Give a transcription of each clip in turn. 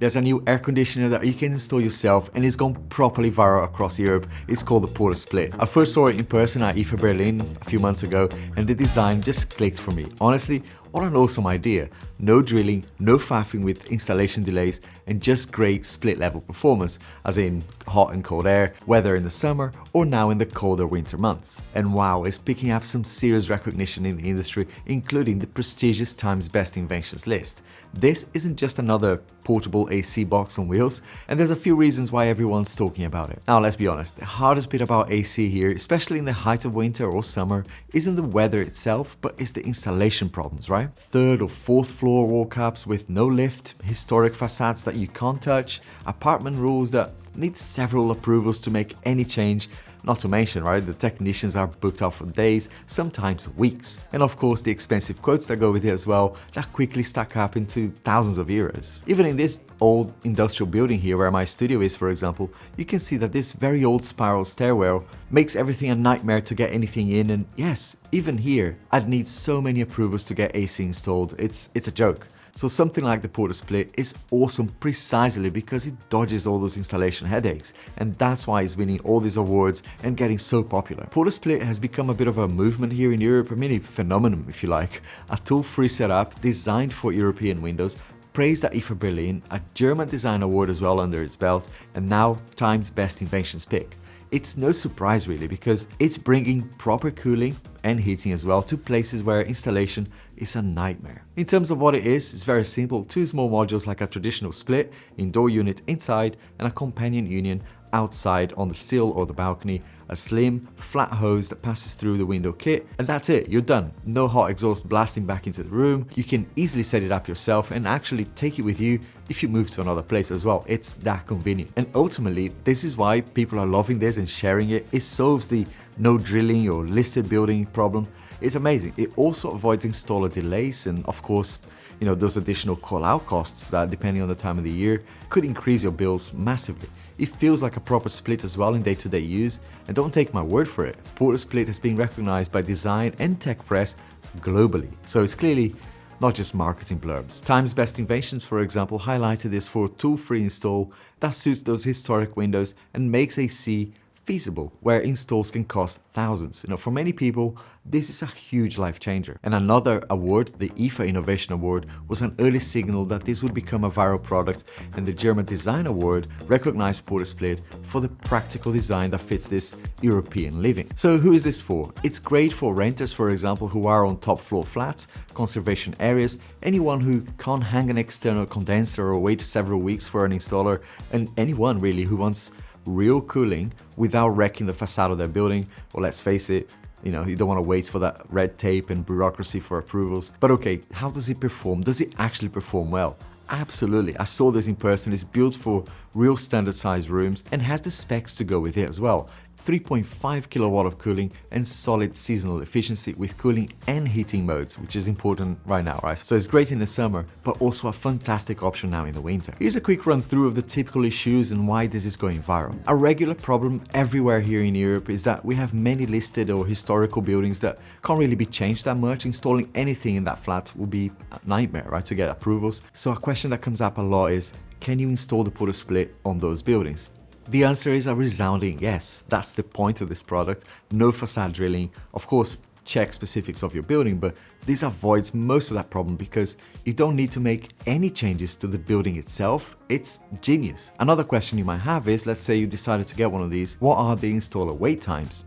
There's a new air conditioner that you can install yourself and it's gone properly viral across Europe. It's called the PortaSplit. I first saw it in person at IFA Berlin a few months ago and the design just clicked for me. Honestly, what an awesome idea. No drilling, no faffing with installation delays, and just great split level performance, as in hot and cold air, whether in the summer or now in the colder winter months. And wow, it's picking up some serious recognition in the industry, including the prestigious Times Best Inventions list. This isn't just another portable AC box on wheels, and there's a few reasons why everyone's talking about it. Now let's be honest, the hardest bit about AC here, especially in the height of winter or summer, isn't the weather itself, but it's the installation problems, right? Third or fourth floor wall caps with no lift, historic facades that you can't touch, apartment rules that need several approvals to make any change. Not to mention, right, the technicians are booked out for days, sometimes weeks. And of course the expensive quotes that go with it as well, that quickly stack up into thousands of euros. Even in this old industrial building here where my studio is, for example, you can see that this very old spiral stairwell makes everything a nightmare to get anything in, and yes, even here, I'd need so many approvals to get AC installed, it's a joke. So something like the PortaSplit is awesome precisely because it dodges all those installation headaches, and that's why it's winning all these awards and getting so popular. PortaSplit has become a bit of a movement here in Europe, a mini phenomenon if you like, a tool-free setup designed for European windows, praised at IFA Berlin, a German design award as well under its belt, and now Times Best Inventions pick. It's no surprise really because it's bringing proper cooling and heating as well to places where installation is a nightmare. In terms of what it is, it's very simple. Two small modules like a traditional split, indoor unit inside and a companion union outside on the sill or the balcony, a slim, flat hose that passes through the window kit, and that's it, you're done. No hot exhaust blasting back into the room. You can easily set it up yourself and actually take it with you if you move to another place as well. It's that convenient. And ultimately, this is why people are loving this and sharing it. It solves the no drilling or listed building problem. It's amazing. It also avoids installer delays and of course, you know, those additional call-out costs that, depending on the time of the year, could increase your bills massively. It feels like a proper split as well in day-to-day use, and don't take my word for it, PortaSplit has been recognized by design and tech press globally, so it's clearly not just marketing blurbs. Times Best Inventions, for example, highlighted this for a tool-free install that suits those historic windows and makes AC feasible, where installs can cost thousands. You know, for many people, this is a huge life changer. And another award, the IFA Innovation Award, was an early signal that this would become a viral product, and the German Design Award recognized PortaSplit for the practical design that fits this European living. So who is this for? It's great for renters, for example, who are on top floor flats, conservation areas, anyone who can't hang an external condenser or wait several weeks for an installer, and anyone really who wants real cooling without wrecking the facade of their building. Well, let's face it, you know, you don't want to wait for that red tape and bureaucracy for approvals. But okay, how does it perform? Does it actually perform well? Absolutely. I saw this in person. It's built for real standard size rooms and has the specs to go with it as well. 3.5 kilowatt of cooling and solid seasonal efficiency with cooling and heating modes, which is important right now, right? So it's great in the summer, but also a fantastic option now in the winter. Here's a quick run through of the typical issues and why this is going viral. A regular problem everywhere here in Europe is that we have many listed or historical buildings that can't really be changed that much. Installing anything in that flat will be a nightmare, right, to get approvals. So a question that comes up a lot is, can you install the PortaSplit on those buildings? The answer is a resounding yes. That's the point of this product. No facade drilling. Of course, check specifics of your building, but this avoids most of that problem because you don't need to make any changes to the building itself. It's genius. Another question you might have is, let's say you decided to get one of these, what are the installer wait times?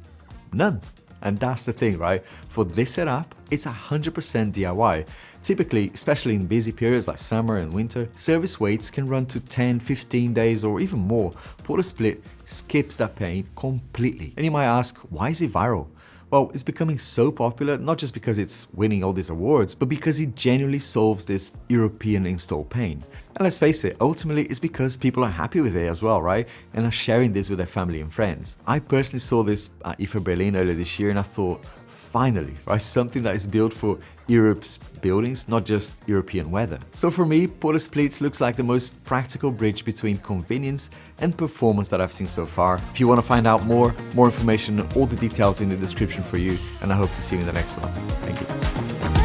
None. And that's the thing, right? For this setup, it's 100% DIY. Typically, especially in busy periods like summer and winter, service waits can run to 10, 15 days or even more. PortaSplit skips that pain completely. And you might ask, why is it viral? Well, it's becoming so popular, not just because it's winning all these awards, but because it genuinely solves this European install pain. And let's face it, ultimately it's because people are happy with it as well, right? And are sharing this with their family and friends. I personally saw this at IFA Berlin earlier this year and I thought, finally, right? Something that is built for Europe's buildings, not just European weather. So for me, PortaSplit looks like the most practical bridge between convenience and performance that I've seen so far. If you want to find out more information, all the details in the description for you, and I hope to see you in the next one. Thank you.